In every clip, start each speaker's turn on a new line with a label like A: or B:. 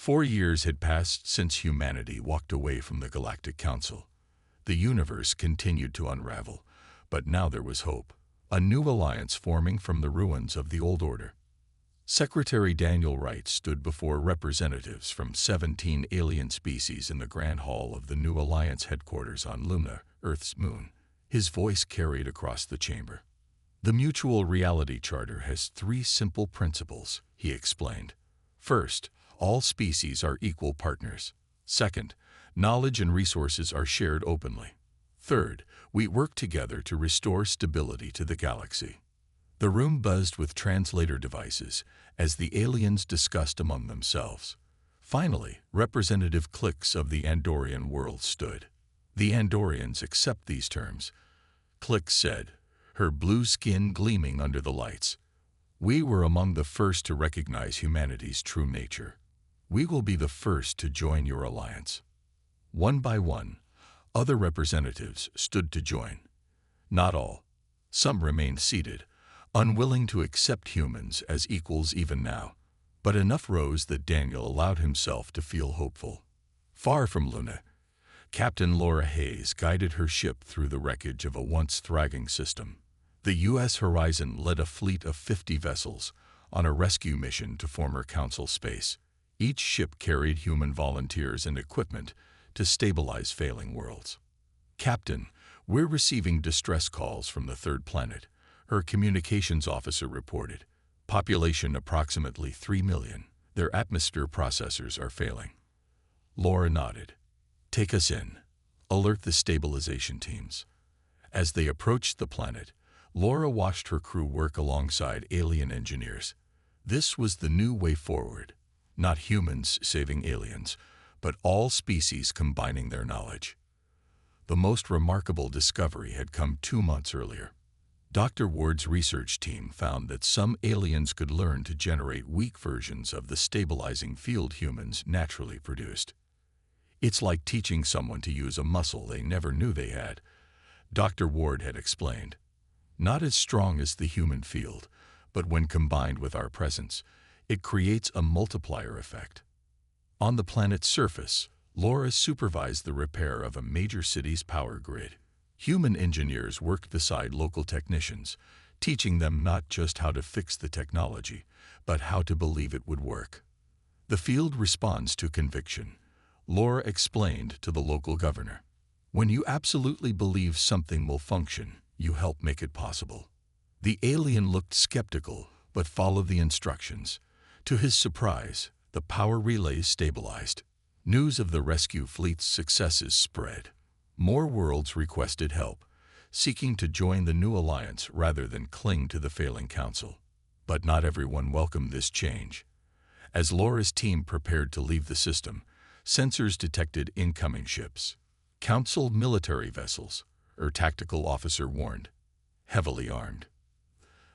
A: 4 years had passed since humanity walked away from the Galactic Council. The universe continued to unravel, but now there was hope. A new alliance forming from the ruins of the old order. Secretary Daniel Wright stood before representatives from 17 alien species in the Grand Hall of the new alliance headquarters on Luna, Earth's moon. His voice carried across the chamber. The Mutual Reality Charter has 3 simple principles, he explained. First, all species are equal partners. Second, knowledge and resources are shared openly. Third, we work together to restore stability to the galaxy. The room buzzed with translator devices as the aliens discussed among themselves. Finally, representative cliques of the Andorian world stood. The Andorians accept these terms, Click said, her blue skin gleaming under the lights. We were among the first to recognize humanity's true nature. We will be the first to join your alliance. One by one, other representatives stood to join. Not all. Some remained seated, unwilling to accept humans as equals even now. But enough rose that Daniel allowed himself to feel hopeful. Far from Luna, Captain Laura Hayes guided her ship through the wreckage of a once thriving system. The U.S. Horizon led a fleet of 50 vessels on a rescue mission to former Council space. Each ship carried human volunteers and equipment to stabilize failing worlds. Captain, we're receiving distress calls from the third planet, her communications officer reported. Population approximately 3 million. Their atmosphere processors are failing. Laura nodded. Take us in. Alert the stabilization teams. As they approached the planet, Laura watched her crew work alongside alien engineers. This was the new way forward. Not humans saving aliens, but all species combining their knowledge. The most remarkable discovery had come 2 months earlier. Dr. Ward's research team found that some aliens could learn to generate weak versions of the stabilizing field humans naturally produced. It's like teaching someone to use a muscle they never knew they had, Dr. Ward had explained. Not as strong as the human field, but when combined with our presence, it creates a multiplier effect. On the planet's surface, Laura supervised the repair of a major city's power grid. Human engineers worked beside local technicians, teaching them not just how to fix the technology, but how to believe it would work. The field responds to conviction, Laura explained to the local governor. When you absolutely believe something will function, you help make it possible. The alien looked skeptical, but followed the instructions. To his surprise, the power relays stabilized. News of the rescue fleet's successes spread. More worlds requested help, seeking to join the new alliance rather than cling to the failing council. But not everyone welcomed this change. As Laura's team prepared to leave the system, sensors detected incoming ships. Council military vessels, her tactical officer warned. Heavily armed.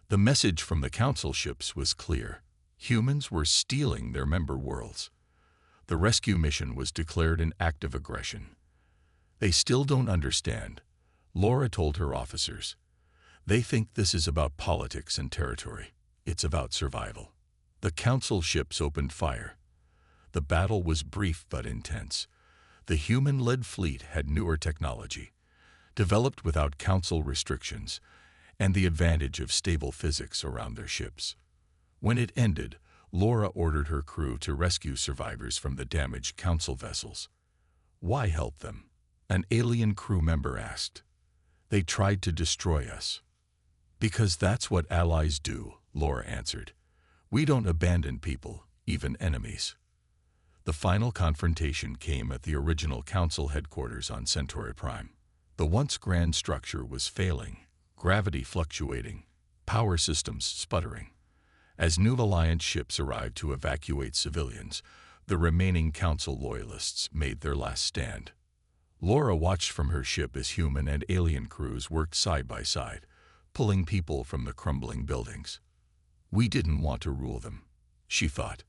A: The message from the council ships was clear. Humans were stealing their member worlds. The rescue mission was declared an act of aggression. They still don't understand, Laura told her officers. They think this is about politics and territory. It's about survival. The council ships opened fire. The battle was brief but intense. The human-led fleet had newer technology, developed without council restrictions, and the advantage of stable physics around their ships. When it ended, Laura ordered her crew to rescue survivors from the damaged council vessels. Why help them? An alien crew member asked. They tried to destroy us. Because that's what allies do, Laura answered. We don't abandon people, even enemies. The final confrontation came at the original council headquarters on Centauri Prime. The once grand structure was failing, gravity fluctuating, power systems sputtering. As new alliance ships arrived to evacuate civilians, the remaining council loyalists made their last stand. Laura watched from her ship as human and alien crews worked side by side, pulling people from the crumbling buildings. We didn't want to rule them, she thought.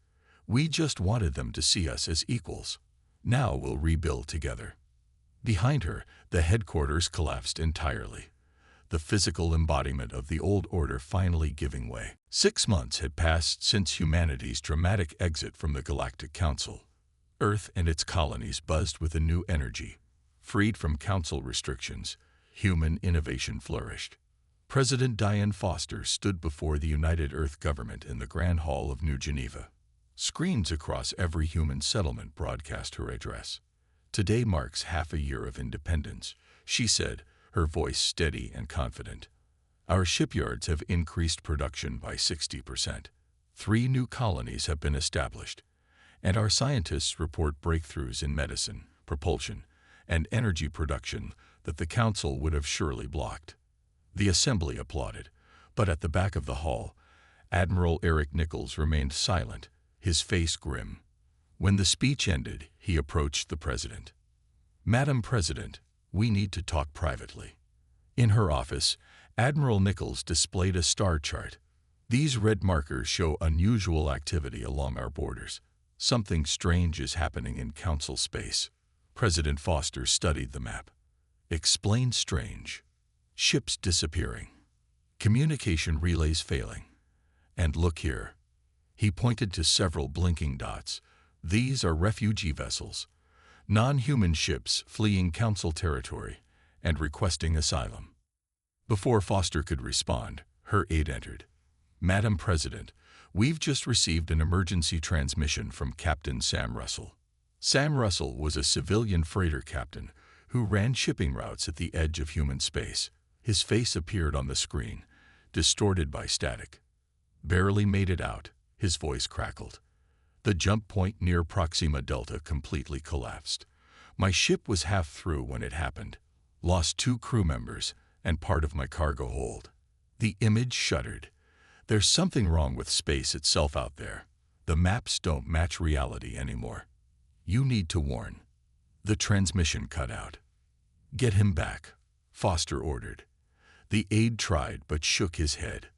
A: We just wanted them to see us as equals. Now we'll rebuild together. Behind her, the headquarters collapsed entirely, the physical embodiment of the old order finally giving way. 6 months had passed since humanity's dramatic exit from the Galactic Council. Earth and its colonies buzzed with a new energy. Freed from council restrictions, human innovation flourished. President Diane Foster stood before the United Earth government in the Grand Hall of New Geneva. Screens across every human settlement broadcast her address. "Today marks half a year of independence," she said, her voice steady and confident. "Our shipyards have increased production by 60%. 3 new colonies have been established, and our scientists report breakthroughs in medicine, propulsion, and energy production that the Council would have surely blocked." The Assembly applauded, but at the back of the hall, Admiral Eric Nichols remained silent, his face grim. When the speech ended, he approached the President. "Madam President, we need to talk privately." In her office, Admiral Nichols displayed a star chart. "These red markers show unusual activity along our borders. Something strange is happening in Council space." President Foster studied the map. "Explain strange." "Ships disappearing. Communication relays failing. And look here." He pointed to several blinking dots. "These are refugee vessels, non-human ships fleeing Council territory and requesting asylum." Before Foster could respond, her aide entered. "Madam President, we've just received an emergency transmission from Captain Sam Russell." Sam Russell was a civilian freighter captain who ran shipping routes at the edge of human space. His face appeared on the screen, distorted by static. "Barely made it out," his voice crackled. "The jump point near Proxima Delta completely collapsed. My ship was half through when it happened. Lost 2 crew members and part of my cargo hold." The image shuddered. "There's something wrong with space itself out there. The maps don't match reality anymore. You need to warn." The transmission cut out. "Get him back," Foster ordered. The aide tried but shook his head.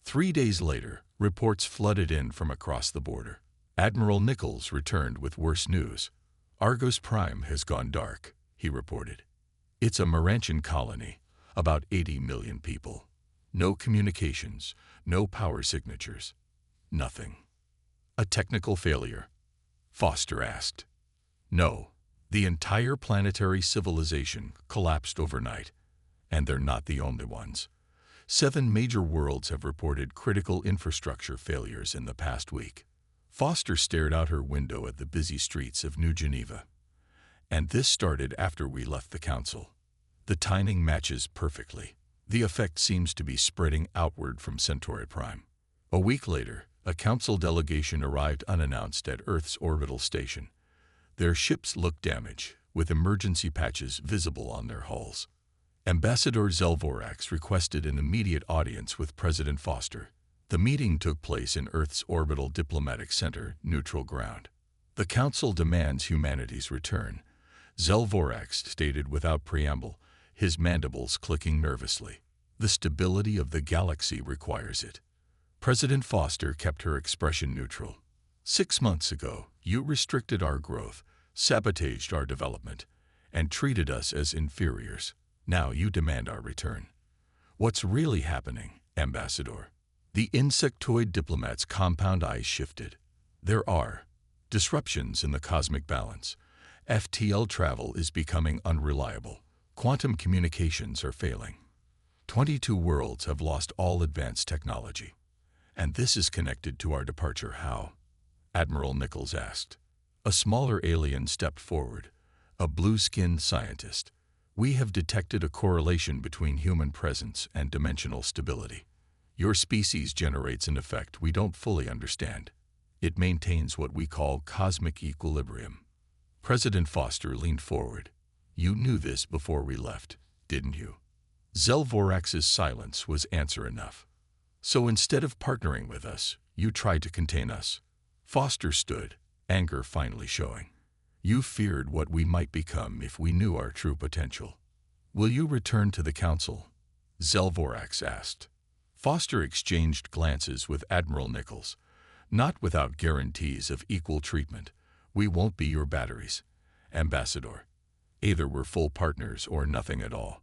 A: 3 days later, reports flooded in from across the border. Admiral Nichols returned with worse news. "Argos Prime has gone dark," he reported. "It's a Marantian colony, about 80 million people. No communications, no power signatures. Nothing." "A technical failure?" Foster asked. "No. The entire planetary civilization collapsed overnight, and they're not the only ones. 7 major worlds have reported critical infrastructure failures in the past week." Foster stared out her window at the busy streets of New Geneva. "And this started after we left the Council. The timing matches perfectly. The effect seems to be spreading outward from Centauri Prime." A week later, a Council delegation arrived unannounced at Earth's orbital station. Their ships looked damaged, with emergency patches visible on their hulls. Ambassador Zelvorax requested an immediate audience with President Foster. The meeting took place in Earth's orbital diplomatic center, Neutral Ground. "The Council demands humanity's return," Zelvorax stated without preamble, his mandibles clicking nervously. "The stability of the galaxy requires it." President Foster kept her expression neutral. 6 months ago, you restricted our growth, sabotaged our development, and treated us as inferiors. Now you demand our return. What's really happening, Ambassador?" The insectoid diplomat's compound eyes shifted. "There are disruptions in the cosmic balance. FTL travel is becoming unreliable. Quantum communications are failing. 22 worlds have lost all advanced technology. And this is connected to our departure. How?" Admiral Nichols asked. A smaller alien stepped forward, a blue-skinned scientist. "We have detected a correlation between human presence and dimensional stability. Your species generates an effect we don't fully understand. It maintains what we call cosmic equilibrium." President Foster leaned forward. "You knew this before we left, didn't you?" Zelvorax's silence was answer enough. "So instead of partnering with us, you tried to contain us." Foster stood, anger finally showing. "You feared what we might become if we knew our true potential." "Will you return to the Council?" Zelvorax asked. Foster exchanged glances with Admiral Nichols. "Not without guarantees of equal treatment. We won't be your batteries, Ambassador. Either we're full partners or nothing at all."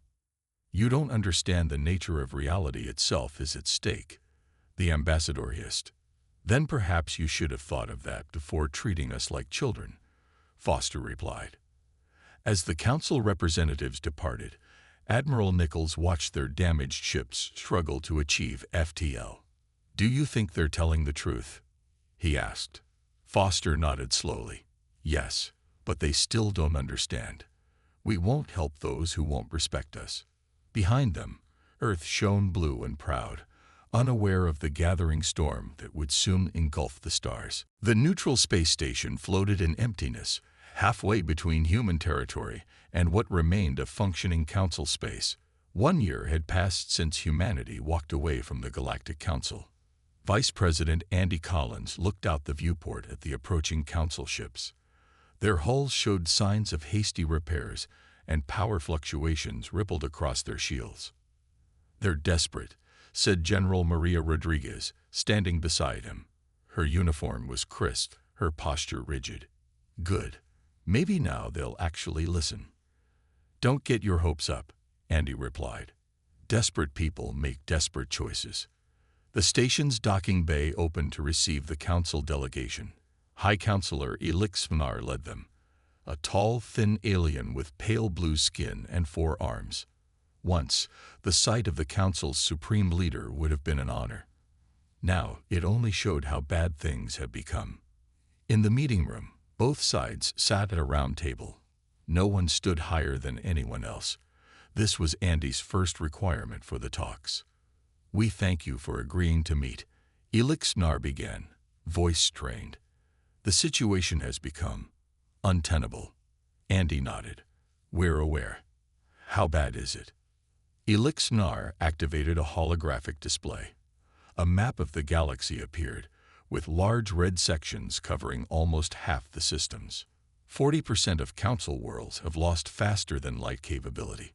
A: "You don't understand the nature of reality itself is at stake," the ambassador hissed. "Then perhaps you should have thought of that before treating us like children." Foster replied. As the council representatives departed, Admiral Nichols watched their damaged ships struggle to achieve FTL. "Do you think they're telling the truth?" he asked. Foster nodded slowly. "Yes, but they still don't understand. We won't help those who won't respect us." Behind them, Earth shone blue and proud, unaware of the gathering storm that would soon engulf the stars. The neutral space station floated in emptiness, halfway between human territory and what remained of functioning council space. 1 year had passed since humanity walked away from the Galactic Council. Vice President Andy Collins looked out the viewport at the approaching council ships. Their hulls showed signs of hasty repairs, and power fluctuations rippled across their shields. "They're desperate," said General Maria Rodriguez, standing beside him. Her uniform was crisp, her posture rigid. "Good. Maybe now they'll actually listen." "Don't get your hopes up," Andy replied. "Desperate people make desperate choices." The station's docking bay opened to receive the council delegation. High Counselor Elixmnar led them, a tall, thin alien with pale blue skin and 4 arms. Once, the sight of the council's supreme leader would have been an honor. Now, it only showed how bad things had become. In the meeting room, both sides sat at a round table. No one stood higher than anyone else. This was Andy's first requirement for the talks. "We thank you for agreeing to meet," Elixmnar began, voice strained. "The situation has become untenable." Andy nodded. "We're aware. How bad is it?" Elixmnar activated a holographic display. A map of the galaxy appeared, with large red sections covering almost half the systems. 40% of council worlds have lost faster-than-light capability.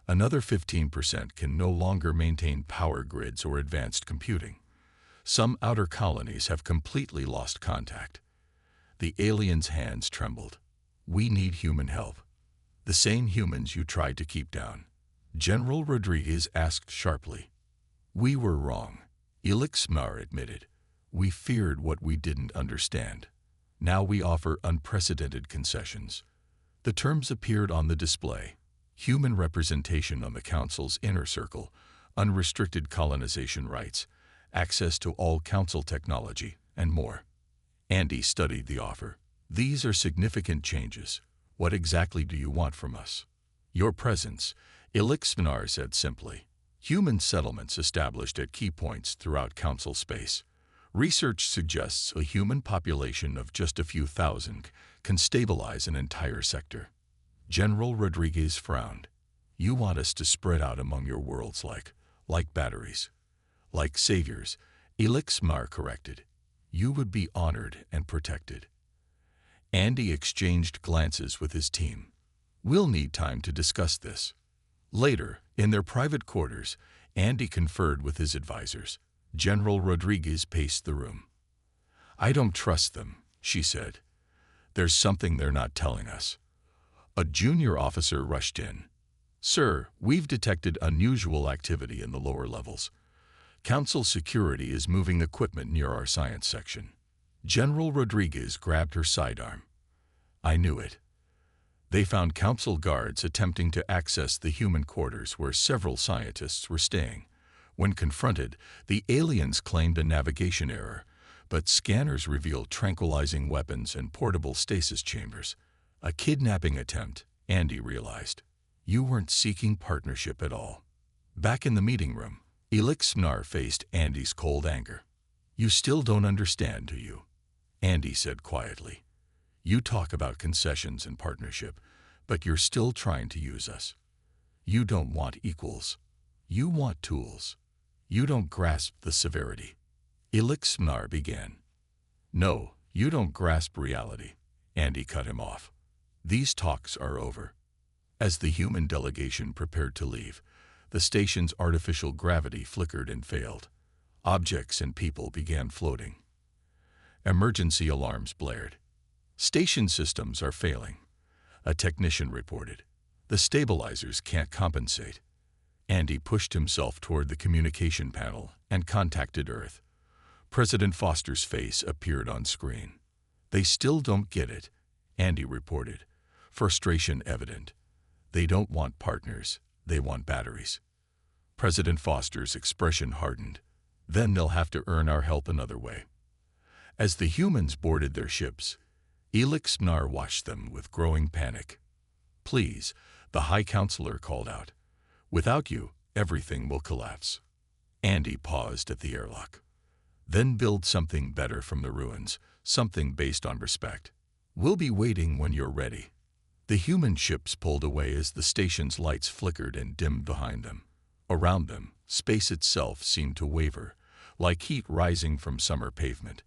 A: Another 15% can no longer maintain power grids or advanced computing. Some outer colonies have completely lost contact. The aliens' hands trembled. "We need human help. The same humans you tried to keep down." General Rodriguez asked sharply. "We were wrong," Elixmnar admitted. "We feared what we didn't understand. Now we offer unprecedented concessions." The terms appeared on the display. Human representation on the Council's inner circle, unrestricted colonization rights, access to all Council technology, and more. Andy studied the offer. "These are significant changes. What exactly do you want from us?" "Your presence," Elixmnar said simply. "Human settlements established at key points throughout Council space. Research suggests a human population of just a few thousand can stabilize an entire sector." General Rodriguez frowned. "You want us to spread out among your worlds like batteries." "Like saviors," Elixmnar corrected. "You would be honored and protected." Andy exchanged glances with his team. "We'll need time to discuss this." Later, in their private quarters, Andy conferred with his advisors. General Rodriguez paced the room. "I don't trust them," she said. "There's something they're not telling us." A junior officer rushed in. "Sir, we've detected unusual activity in the lower levels. Council security is moving equipment near our science section." General Rodriguez grabbed her sidearm. "I knew it." They found Council guards attempting to access the human quarters where several scientists were staying. When confronted, the aliens claimed a navigation error, but scanners revealed tranquilizing weapons and portable stasis chambers. A kidnapping attempt, Andy realized. You weren't seeking partnership at all. Back in the meeting room, Elixmnar faced Andy's cold anger. "You still don't understand, do you?" Andy said quietly. "You talk about concessions and partnership, but you're still trying to use us. You don't want equals. You want tools. You don't grasp the severity." Elixmnar began. "No, you don't grasp reality," Andy cut him off. "These talks are over." As the human delegation prepared to leave, the station's artificial gravity flickered and failed. Objects and people began floating. Emergency alarms blared. "Station systems are failing," a technician reported. "The stabilizers can't compensate." Andy pushed himself toward the communication panel and contacted Earth. President Foster's face appeared on screen. "They still don't get it," Andy reported, frustration evident. They don't want partners, they want batteries. President Foster's expression hardened. Then they'll have to earn our help another way. As the humans boarded their ships, Elix Mnar watched them with growing panic. Please, the High Counselor called out. Without you, everything will collapse. Andy paused at the airlock. Then build something better from the ruins, something based on respect. We'll be waiting when you're ready. The human ships pulled away as the station's lights flickered and dimmed behind them. Around them, space itself seemed to waver, like heat rising from summer pavement.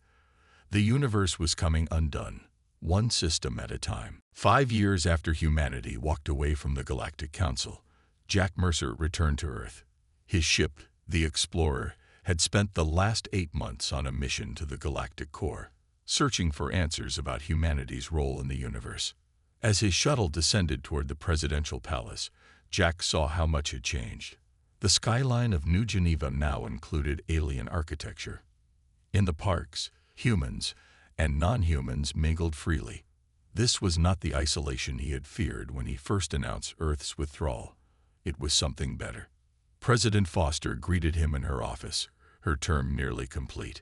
A: The universe was coming undone, one system at a time. 5 years after humanity walked away from the Galactic Council, Jack Mercer returned to Earth. His ship, the Explorer, had spent the last 8 months on a mission to the galactic core, searching for answers about humanity's role in the universe. As his shuttle descended toward the presidential palace, Jack saw how much had changed. The skyline of New Geneva now included alien architecture. In the parks, humans and non-humans mingled freely. This was not the isolation he had feared when he first announced Earth's withdrawal. It was something better. President Foster greeted him in her office, her term nearly complete.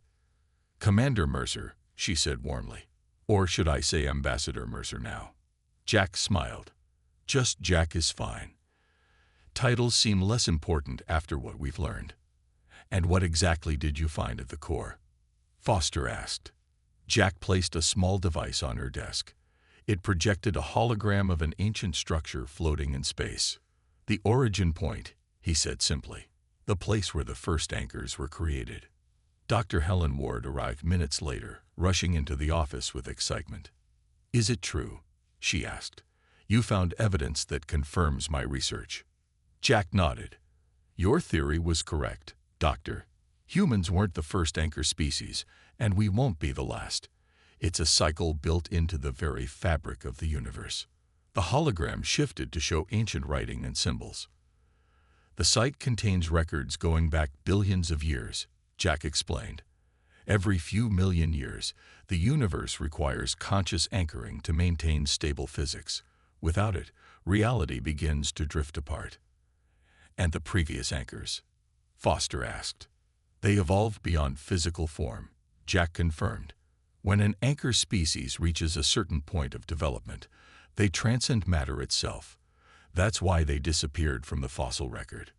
A: Commander Mercer, she said warmly. Or should I say Ambassador Mercer now? Jack smiled. Just Jack is fine. Titles seem less important after what we've learned. And what exactly did you find at the core? Foster asked. Jack placed a small device on her desk. It projected a hologram of an ancient structure floating in space. The origin point, he said simply. The place where the first anchors were created. Dr. Helen Ward arrived minutes later, rushing into the office with excitement. Is it true? She asked. You found evidence that confirms my research. Jack nodded. Your theory was correct, Doctor. Humans weren't the first anchor species, and we won't be the last. It's a cycle built into the very fabric of the universe. The hologram shifted to show ancient writing and symbols. The site contains records going back billions of years, Jack explained. Every few million years, the universe requires conscious anchoring to maintain stable physics. Without it, reality begins to drift apart. And the previous anchors? Foster asked. They evolved beyond physical form, Jack confirmed. When an anchor species reaches a certain point of development, they transcend matter itself. That's why they disappeared from the fossil record.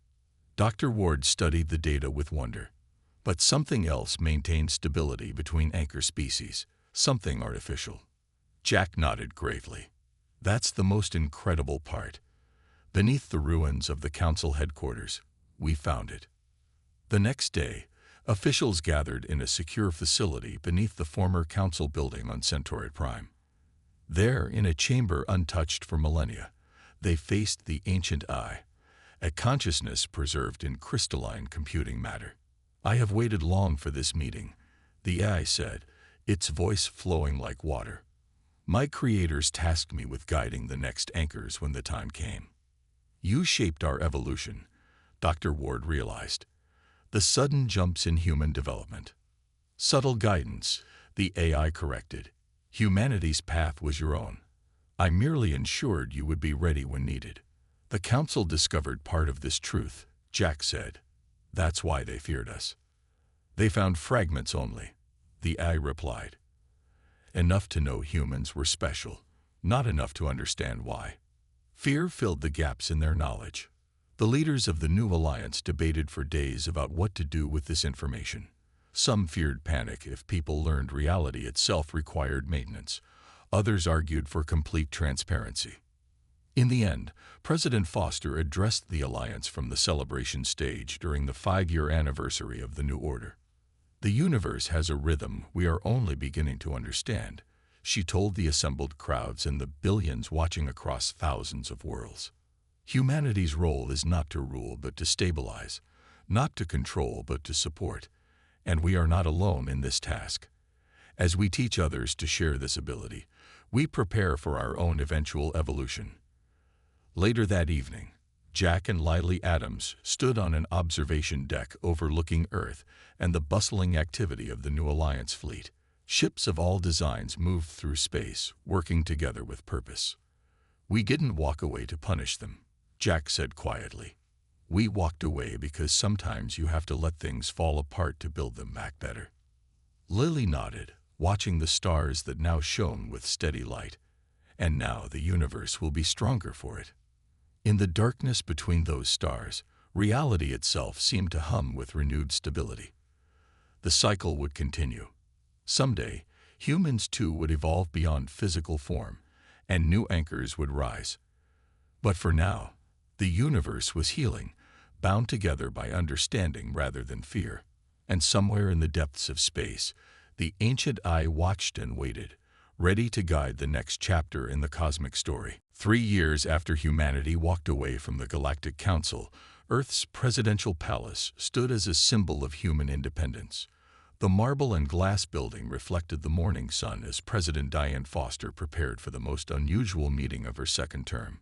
A: Dr. Ward studied the data with wonder. But something else maintained stability between anchor species, something artificial. Jack nodded gravely. That's the most incredible part. Beneath the ruins of the council headquarters, we found it. The next day, officials gathered in a secure facility beneath the former council building on Centauri Prime. There, in a chamber untouched for millennia, they faced the ancient eye, a consciousness preserved in crystalline computing matter. I have waited long for this meeting, the eye said, its voice flowing like water. My creators tasked me with guiding the next anchors when the time came. You shaped our evolution, Dr. Ward realized. The sudden jumps in human development. Subtle guidance, the AI corrected. Humanity's path was your own. I merely ensured you would be ready when needed. The Council discovered part of this truth, Jack said. That's why they feared us. They found fragments only, the AI replied. Enough to know humans were special, not enough to understand why. Fear filled the gaps in their knowledge. The leaders of the new alliance debated for days about what to do with this information. Some feared panic if people learned reality itself required maintenance. Others argued for complete transparency. In the end, President Foster addressed the alliance from the celebration stage during the 5-year anniversary of the New Order. The universe has a rhythm we are only beginning to understand, she told the assembled crowds and the billions watching across thousands of worlds. Humanity's role is not to rule but to stabilize, not to control but to support, and we are not alone in this task. As we teach others to share this ability, we prepare for our own eventual evolution. Later that evening, Jack and Lily Adams stood on an observation deck overlooking Earth and the bustling activity of the New Alliance fleet. Ships of all designs moved through space, working together with purpose. We didn't walk away to punish them, Jack said quietly. We walked away because sometimes you have to let things fall apart to build them back better. Lily nodded, watching the stars that now shone with steady light. And now the universe will be stronger for it. In the darkness between those stars, reality itself seemed to hum with renewed stability. The cycle would continue. Someday, humans too would evolve beyond physical form, and new anchors would rise. But for now, the universe was healing, bound together by understanding rather than fear. And somewhere in the depths of space, the ancient eye watched and waited, ready to guide the next chapter in the cosmic story. 3 years after humanity walked away from the Galactic Council, Earth's presidential palace stood as a symbol of human independence. The marble and glass building reflected the morning sun as President Diane Foster prepared for the most unusual meeting of her second term.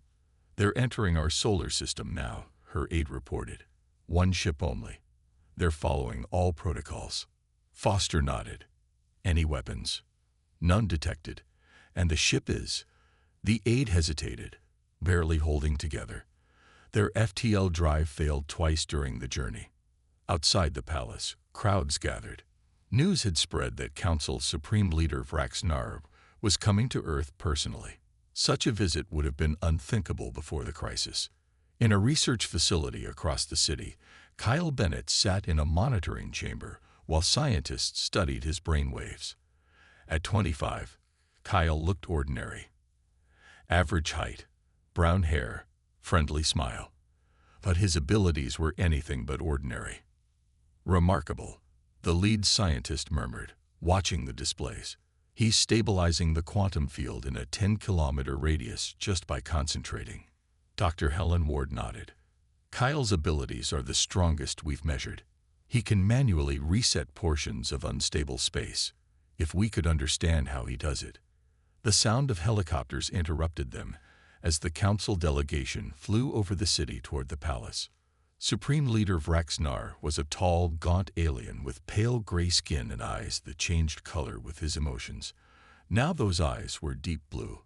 A: "They're entering our solar system now," her aide reported. "One ship only. They're following all protocols." Foster nodded. "Any weapons?" "None detected. And the ship is—" The aide hesitated, barely holding together. Their FTL drive failed twice during the journey. Outside the palace, crowds gathered. News had spread that Council's Supreme Leader Vraxnar was coming to Earth personally. Such a visit would have been unthinkable before the crisis. In a research facility across the city, Kyle Bennett sat in a monitoring chamber while scientists studied his brainwaves. At 25, Kyle looked ordinary. Average height, brown hair, friendly smile. But his abilities were anything but ordinary. "Remarkable," the lead scientist murmured, watching the displays. "He's stabilizing the quantum field in a 10-kilometer radius just by concentrating." Dr. Helen Ward nodded. "Kyle's abilities are the strongest we've measured. He can manually reset portions of unstable space. If we could understand how he does it." The sound of helicopters interrupted them as the council delegation flew over the city toward the palace. Supreme Leader Vraxnar was a tall, gaunt alien with pale gray skin and eyes that changed color with his emotions. Now those eyes were deep blue,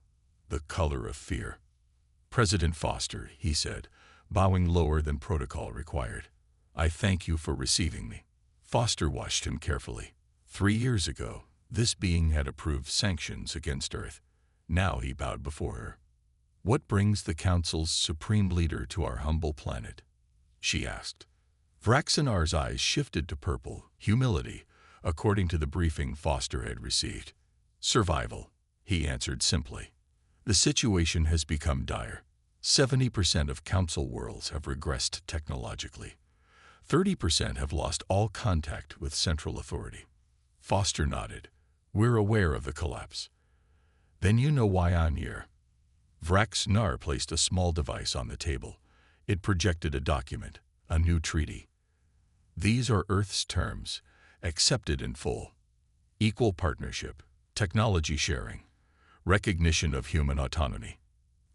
A: the color of fear. "President Foster," he said, bowing lower than protocol required, "I thank you for receiving me." Foster watched him carefully. 3 years ago, this being had approved sanctions against Earth. Now he bowed before her. "What brings the Council's Supreme Leader to our humble planet?" she asked. Vraxnar's eyes shifted to purple, humility, according to the briefing Foster had received. "Survival," he answered simply. "The situation has become dire. 70% of Council worlds have regressed technologically. 30% have lost all contact with central authority." Foster nodded. "We're aware of the collapse." "Then you know why I'm here." Vraxnar placed a small device on the table. It projected a document, a new treaty. "These are Earth's terms, accepted in full. Equal partnership, technology sharing, recognition of human autonomy.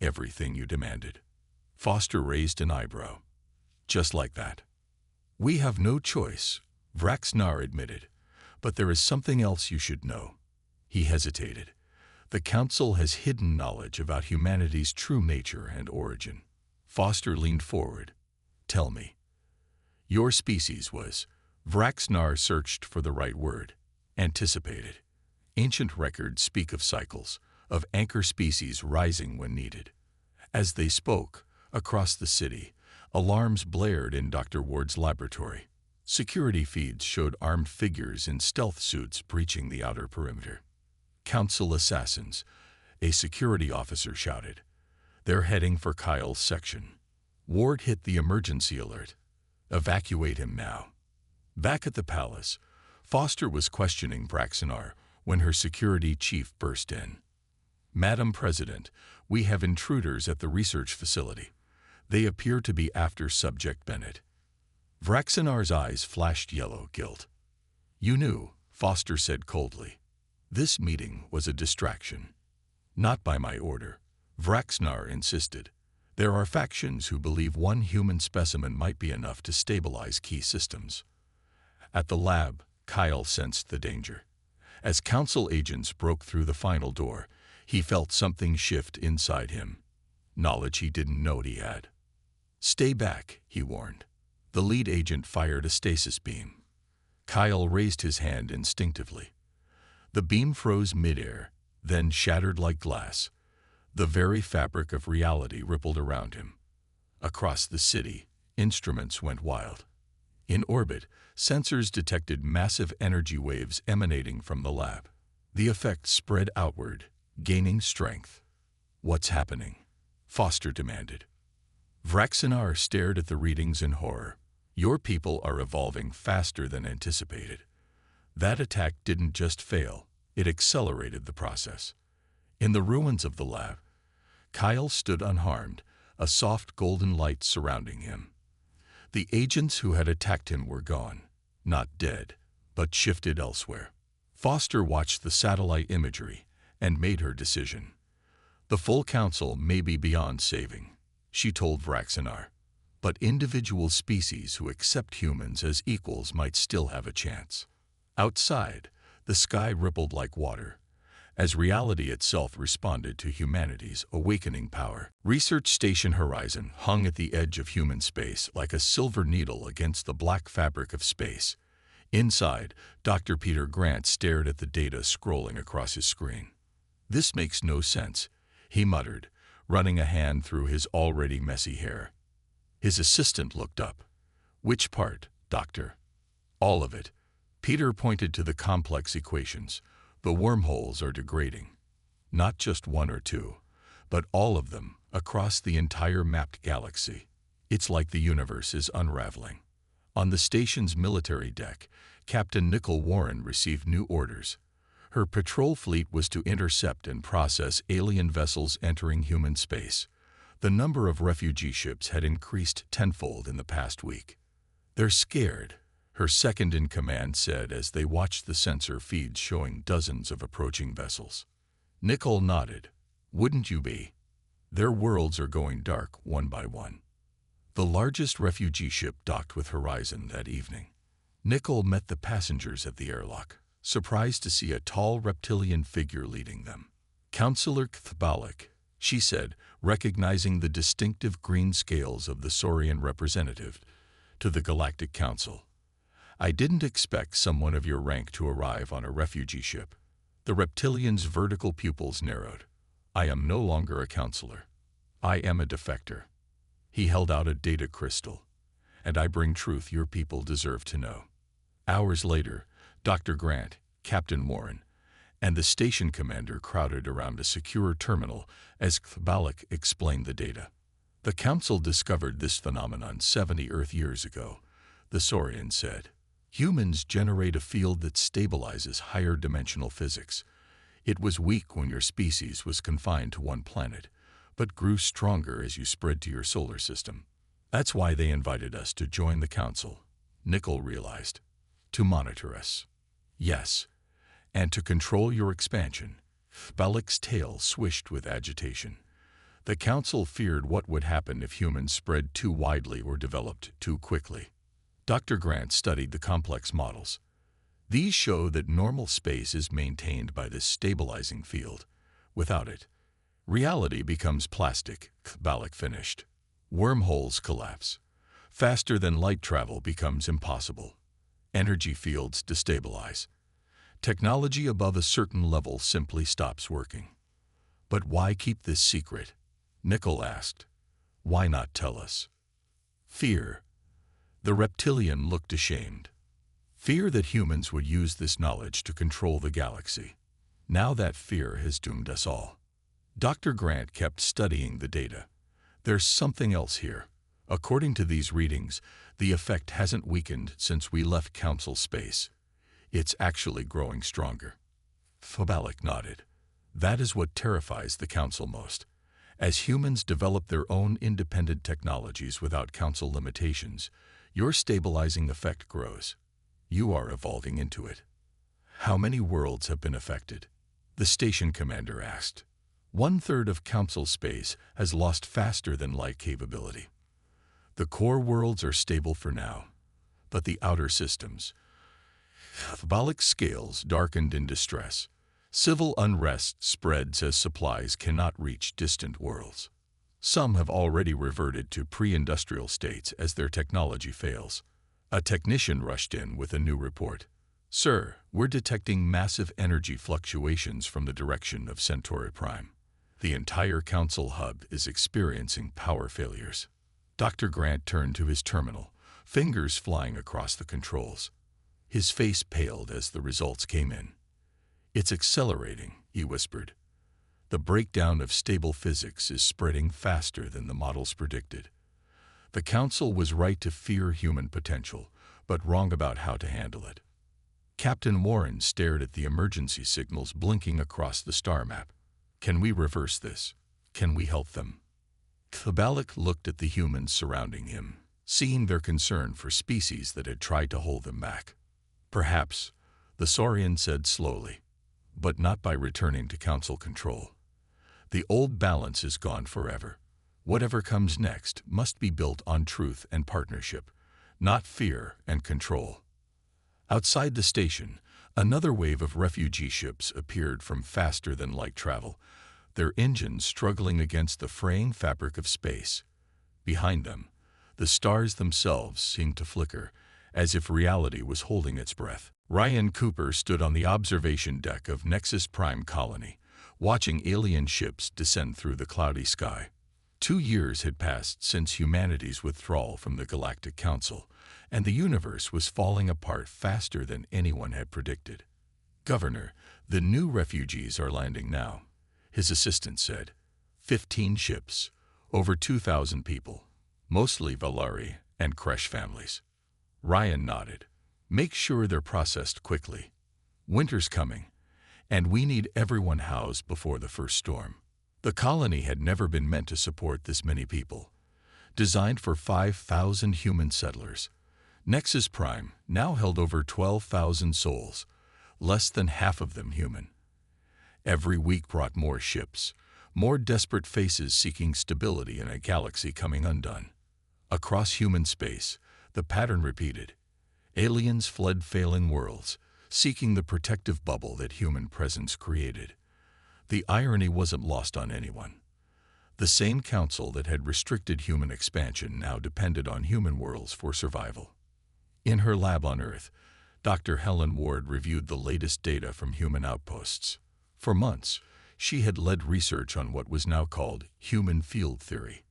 A: Everything you demanded." Foster raised an eyebrow. "Just like that?" "We have no choice," Vraxnar admitted. "But there is something else you should know." He hesitated. "The Council has hidden knowledge about humanity's true nature and origin." Foster leaned forward. "Tell me." "Your species was—" Vraxnar searched for the right word. "Anticipated. Ancient records speak of cycles, of anchor species rising when needed." As they spoke, across the city, alarms blared in Dr. Ward's laboratory. Security feeds showed armed figures in stealth suits breaching the outer perimeter. "Council assassins," a security officer shouted. "They're heading for Kyle's section." Ward hit the emergency alert. "Evacuate him now." Back at the palace, Foster was questioning Vraxnar when her security chief burst in. "Madam President, we have intruders at the research facility. They appear to be after Subject Bennett." Vraxnar's eyes flashed yellow guilt. "You knew," Foster said coldly. "This meeting was a distraction." "Not by my order," Vraxnar insisted. "There are factions who believe one human specimen might be enough to stabilize key systems." At the lab, Kyle sensed the danger. As Council agents broke through the final door, he felt something shift inside him. Knowledge he didn't know he had. "Stay back," he warned. The lead agent fired a stasis beam. Kyle raised his hand instinctively. The beam froze midair, then shattered like glass. The very fabric of reality rippled around him. Across the city, instruments went wild. In orbit, sensors detected massive energy waves emanating from the lab. The effect spread outward, gaining strength. "What's happening?" Foster demanded. Vraxinar stared at the readings in horror. "Your people are evolving faster than anticipated." That attack didn't just fail, it accelerated the process. In the ruins of the lab, Kyle stood unharmed, a soft golden light surrounding him. The agents who had attacked him were gone, not dead, but shifted elsewhere. Foster watched the satellite imagery and made her decision. "The full council may be beyond saving," she told Vraxinar, "but individual species who accept humans as equals might still have a chance." Outside, the sky rippled like water, as reality itself responded to humanity's awakening power. Research Station Horizon hung at the edge of human space like a silver needle against the black fabric of space. Inside, Dr. Peter Grant stared at the data scrolling across his screen. "This makes no sense," he muttered, running a hand through his already messy hair. His assistant looked up. "Which part, Doctor?" "All of it." Peter pointed to the complex equations. "The wormholes are degrading. Not just one or two, but all of them, across the entire mapped galaxy. It's like the universe is unraveling." On the station's military deck, Captain Nicole Warren received new orders. Her patrol fleet was to intercept and process alien vessels entering human space. The number of refugee ships had increased tenfold in the past week. "They're scared," her second-in-command said as they watched the sensor feeds showing dozens of approaching vessels. Nicole nodded. "Wouldn't you be? Their worlds are going dark one by one." The largest refugee ship docked with Horizon that evening. Nicole met the passengers at the airlock, surprised to see a tall reptilian figure leading them. "Counselor Kthbalik," she said, recognizing the distinctive green scales of the Saurian representative to the Galactic Council. "I didn't expect someone of your rank to arrive on a refugee ship." The reptilian's vertical pupils narrowed. "I am no longer a counselor. I am a defector." He held out a data crystal. "And I bring truth your people deserve to know." Hours later, Dr. Grant, Captain Warren, and the station commander crowded around a secure terminal as Kthbalik explained the data. "The Council discovered this phenomenon 70 Earth years ago," the Saurian said. "Humans generate a field that stabilizes higher dimensional physics. It was weak when your species was confined to one planet, but grew stronger as you spread to your solar system. That's why they invited us to join the Council," Nicole realized. "To monitor us." "Yes, and to control your expansion." Balik's tail swished with agitation. The Council feared what would happen if humans spread too widely or developed too quickly. Dr. Grant studied the complex models. "These show that normal space is maintained by this stabilizing field. Without it, reality becomes plastic," Balik finished. "Wormholes collapse. Faster than light travel becomes impossible. Energy fields destabilize. Technology above a certain level simply stops working." "But why keep this secret?" Nicole asked. "Why not tell us?" "Fear." The reptilian looked ashamed. "Fear that humans would use this knowledge to control the galaxy. Now that fear has doomed us all." Dr. Grant kept studying the data. "There's something else here. According to these readings, the effect hasn't weakened since we left Council space. It's actually growing stronger." Fabalik nodded. "That is what terrifies the Council most. As humans develop their own independent technologies without Council limitations, your stabilizing effect grows. You are evolving into it." "How many worlds have been affected?" the station commander asked. "1/3 of Council space has lost faster than light capability. The core worlds are stable for now, but the outer systems, Balic's scales darkened in distress. Civil unrest spreads as supplies cannot reach distant worlds. Some have already reverted to pre-industrial states as their technology fails. A technician rushed in with a new report. "Sir, we're detecting massive energy fluctuations from the direction of Centauri Prime. The entire Council hub is experiencing power failures." Dr. Grant turned to his terminal, fingers flying across the controls. His face paled as the results came in. "It's accelerating," he whispered. "The breakdown of stable physics is spreading faster than the models predicted." The Council was right to fear human potential, but wrong about how to handle it. Captain Warren stared at the emergency signals blinking across the star map. "Can we reverse this? Can we help them?" Balic looked at the humans surrounding him, seeing their concern for species that had tried to hold them back. "Perhaps," the Saurian said slowly, "but not by returning to Council control. The old balance is gone forever. Whatever comes next must be built on truth and partnership, not fear and control." Outside the station, another wave of refugee ships appeared from faster-than-light travel, their engines struggling against the fraying fabric of space. Behind them, the stars themselves seemed to flicker, as if reality was holding its breath. Ryan Cooper stood on the observation deck of Nexus Prime Colony, watching alien ships descend through the cloudy sky. 2 years had passed since humanity's withdrawal from the Galactic Council, and the universe was falling apart faster than anyone had predicted. "Governor, the new refugees are landing now," his assistant said. 15 ships, over 2,000 people, mostly Valari and Kresh families. Ryan nodded. "Make sure they're processed quickly. Winter's coming, and we need everyone housed before the first storm." The colony had never been meant to support this many people. Designed for 5,000 human settlers, Nexus Prime now held over 12,000 souls, less than half of them human. Every week brought more ships, more desperate faces seeking stability in a galaxy coming undone. Across human space, the pattern repeated. Aliens fled failing worlds, seeking the protective bubble that human presence created. The irony wasn't lost on anyone. The same council that had restricted human expansion now depended on human worlds for survival. In her lab on Earth, Dr. Helen Ward reviewed the latest data from human outposts. For months, she had led research on what was now called human field theory,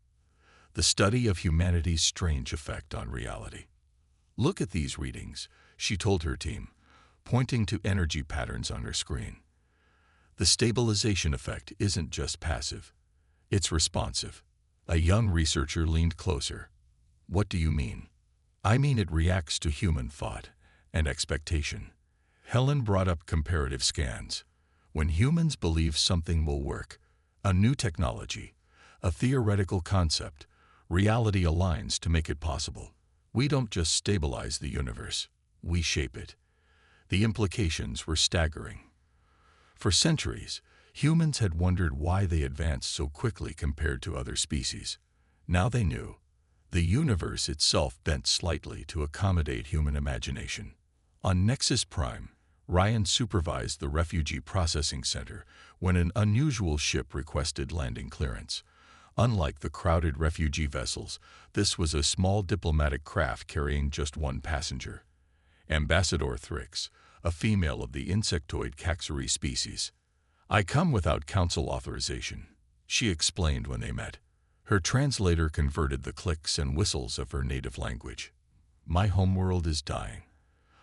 A: the study of humanity's strange effect on reality. "Look at these readings," she told her team, pointing to energy patterns on her screen. "The stabilization effect isn't just passive, it's responsive." A young researcher leaned closer. "What do you mean?" "I mean it reacts to human thought and expectation." Helen brought up comparative scans. When humans believe something will work, a new technology, a theoretical concept, reality aligns to make it possible. We don't just stabilize the universe, we shape it. The implications were staggering. For centuries, humans had wondered why they advanced so quickly compared to other species. Now they knew. The universe itself bent slightly to accommodate human imagination. On Nexus Prime, Ryan supervised the Refugee Processing Center when an unusual ship requested landing clearance. Unlike the crowded refugee vessels, this was a small diplomatic craft carrying just one passenger. Ambassador Thrix, a female of the insectoid Caxari species. "I come without council authorization," she explained when they met. Her translator converted the clicks and whistles of her native language. "My homeworld is dying.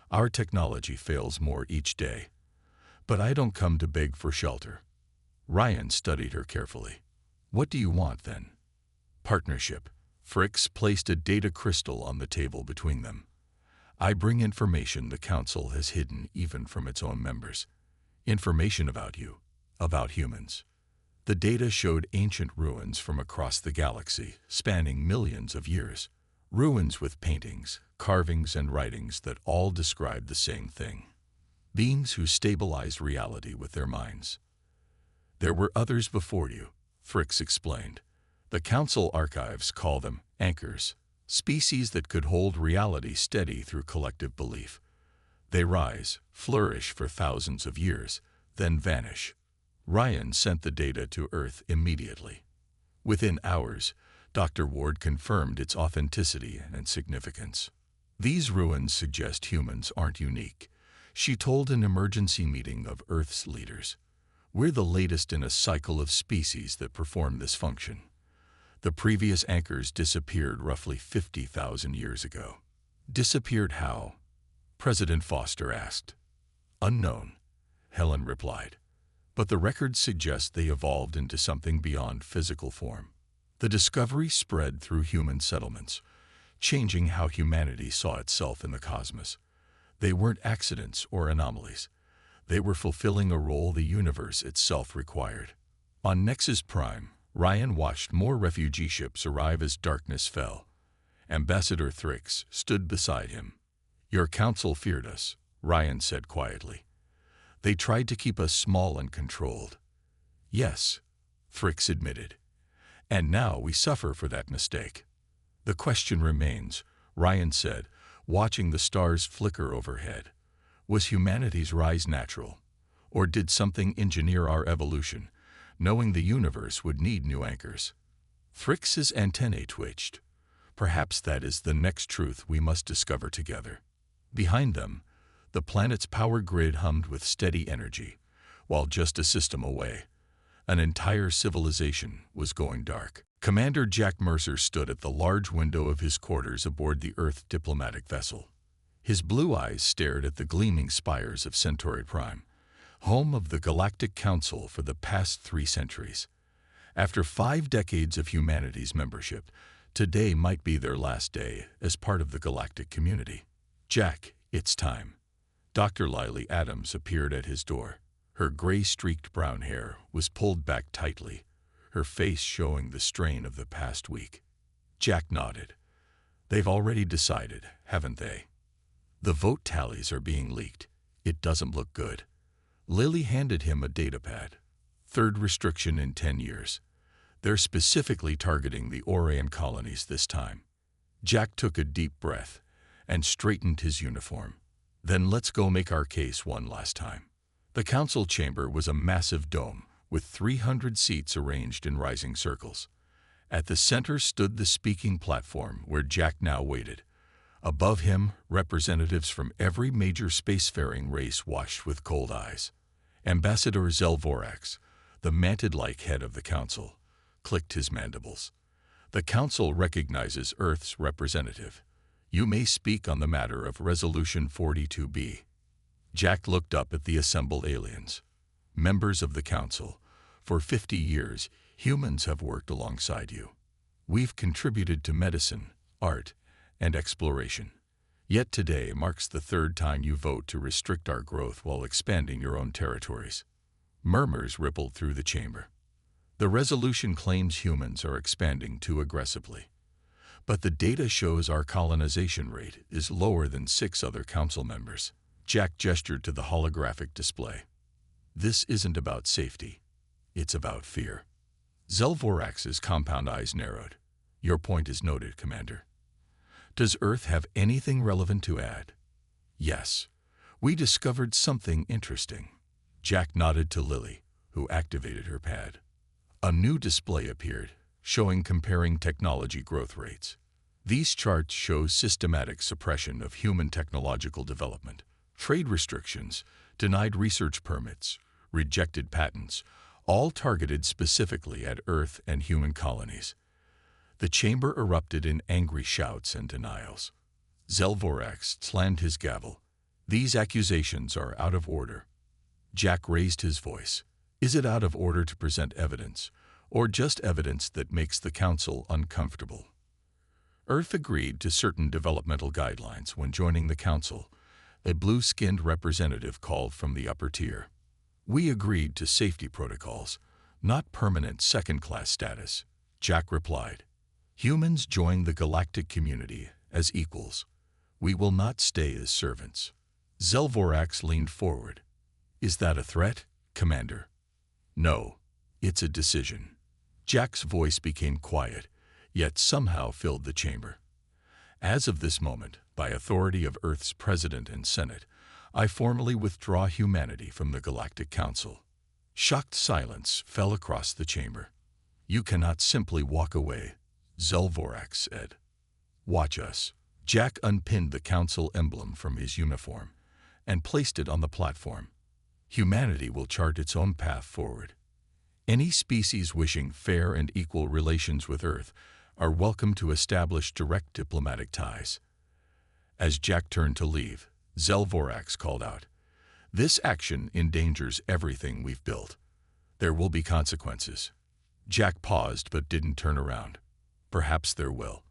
A: Our technology fails more each day. But I don't come to beg for shelter." Ryan studied her carefully. "What do you want, then?" "Partnership." Fricks placed a data crystal on the table between them. "I bring information the Council has hidden even from its own members. Information about you, about humans." The data showed ancient ruins from across the galaxy, spanning millions of years. Ruins with paintings, carvings, and writings that all described the same thing. Beings who stabilized reality with their minds. "There were others before you," Fricks explained. "The Council archives call them anchors, species that could hold reality steady through collective belief. They rise, flourish for thousands of years, then vanish. Ryan sent the data to Earth immediately. Within hours, Dr. Ward confirmed its authenticity and significance. These ruins suggest humans aren't unique, she told an emergency meeting of Earth's leaders. We're the latest in a cycle of species that perform this function. The previous anchors disappeared roughly 50,000 years ago. Disappeared how? President Foster asked. Unknown, Helen replied. But the records suggest they evolved into something beyond physical form. The discovery spread through human settlements, changing how humanity saw itself in the cosmos. They weren't accidents or anomalies. They were fulfilling a role the universe itself required. On Nexus Prime, Ryan watched more refugee ships arrive as darkness fell. Ambassador Thrix stood beside him. Your council feared us, Ryan said quietly. They tried to keep us small and controlled. Yes, Thrix admitted. And now we suffer for that mistake. The question remains, Ryan said, watching the stars flicker overhead. Was humanity's rise natural? Or did something engineer our evolution, knowing the universe would need new anchors? Thrix's antennae twitched. Perhaps that is the next truth we must discover together. Behind them, the planet's power grid hummed with steady energy, while just a system away, an entire civilization was going dark. Commander Jack Mercer stood at the large window of his quarters aboard the Earth diplomatic vessel. His blue eyes stared at the gleaming spires of Centauri Prime, home of the Galactic Council for the past 3 centuries. After 5 decades of humanity's membership, today might be their last day as part of the galactic community. Jack, it's time. Dr. Lily Adams appeared at his door. Her gray-streaked brown hair was pulled back tightly, her face showing the strain of the past week. Jack nodded. They've already decided, haven't they? The vote tallies are being leaked. It doesn't look good. Lily handed him a datapad. 3rd restriction in 10 years. They're specifically targeting the Orion colonies this time. Jack took a deep breath and straightened his uniform. Then let's go make our case one last time. The council chamber was a massive dome with 300 seats arranged in rising circles. At the center stood the speaking platform where Jack now waited. Above him, representatives from every major spacefaring race watched with cold eyes. Ambassador Zelvorax, the mantid-like head of the council, clicked his mandibles. The council recognizes Earth's representative. You may speak on the matter of Resolution 42B. Jack looked up at the assembled aliens. Members of the council, for 50 years, humans have worked alongside you. We've contributed to medicine, art, and exploration. Yet today marks the 3rd time you vote to restrict our growth while expanding your own territories. Murmurs rippled through the chamber. The resolution claims humans are expanding too aggressively. But the data shows our colonization rate is lower than 6 other council members. Jack gestured to the holographic display. This isn't about safety. It's about fear. Zelvorax's compound eyes narrowed. Your point is noted, Commander. Does Earth have anything relevant to add? Yes. We discovered something interesting. Jack nodded to Lily, who activated her pad. A new display appeared, showing comparing technology growth rates. These charts show systematic suppression of human technological development, trade restrictions, denied research permits, rejected patents, all targeted specifically at Earth and human colonies. The chamber erupted in angry shouts and denials. Zelvorax slammed his gavel. These accusations are out of order. Jack raised his voice. Is it out of order to present evidence, or just evidence that makes the council uncomfortable? Earth agreed to certain developmental guidelines when joining the council, a blue-skinned representative called from the upper tier. We agreed to safety protocols, not permanent second-class status, Jack replied. Humans join the galactic community as equals. We will not stay as servants. Zelvorax leaned forward. Is that a threat, Commander? No, it's a decision. Jack's voice became quiet, yet somehow filled the chamber. As of this moment, by authority of Earth's President and Senate, I formally withdraw humanity from the Galactic Council." Shocked silence fell across the chamber. "You cannot simply walk away," Zelvorak said. "Watch us." Jack unpinned the council emblem from his uniform and placed it on the platform. "Humanity will chart its own path forward. Any species wishing fair and equal relations with Earth are welcome to establish direct diplomatic ties." As Jack turned to leave, Zelvorak called out, "This action endangers everything we've built. There will be consequences." Jack paused but didn't turn around. "Perhaps there will.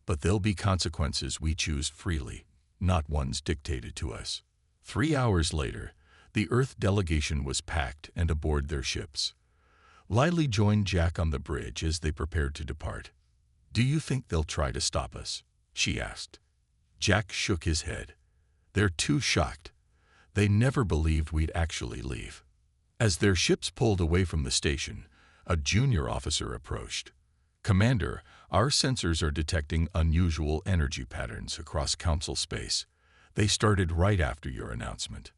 A: But there'll be consequences we choose freely, not ones dictated to us." 3 hours later, the Earth delegation was packed and aboard their ships. Lily joined Jack on the bridge as they prepared to depart. "Do you think they'll try to stop us?" she asked. Jack shook his head. "They're too shocked. They never believed we'd actually leave." As their ships pulled away from the station, a junior officer approached. "Commander, our sensors are detecting unusual energy patterns across Council space. They started right after your announcement."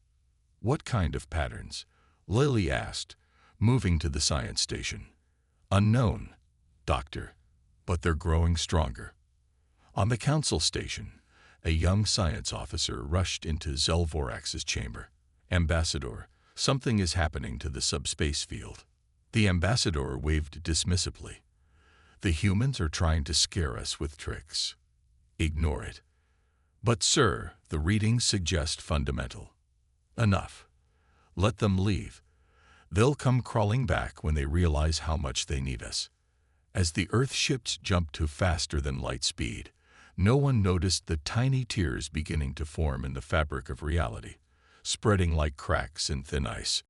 A: "What kind of patterns?" Lily asked, moving to the science station. "Unknown, Doctor, but they're growing stronger." On the Council station, a young science officer rushed into Zelvorak's chamber. "Ambassador, something is happening to the subspace field." The ambassador waved dismissively. "The humans are trying to scare us with tricks. Ignore it." "But sir, the readings suggest fundamental." "Enough. Let them leave. They'll come crawling back when they realize how much they need us." As the Earth ships jumped to faster than light speed, no one noticed the tiny tears beginning to form in the fabric of reality, spreading like cracks in thin ice.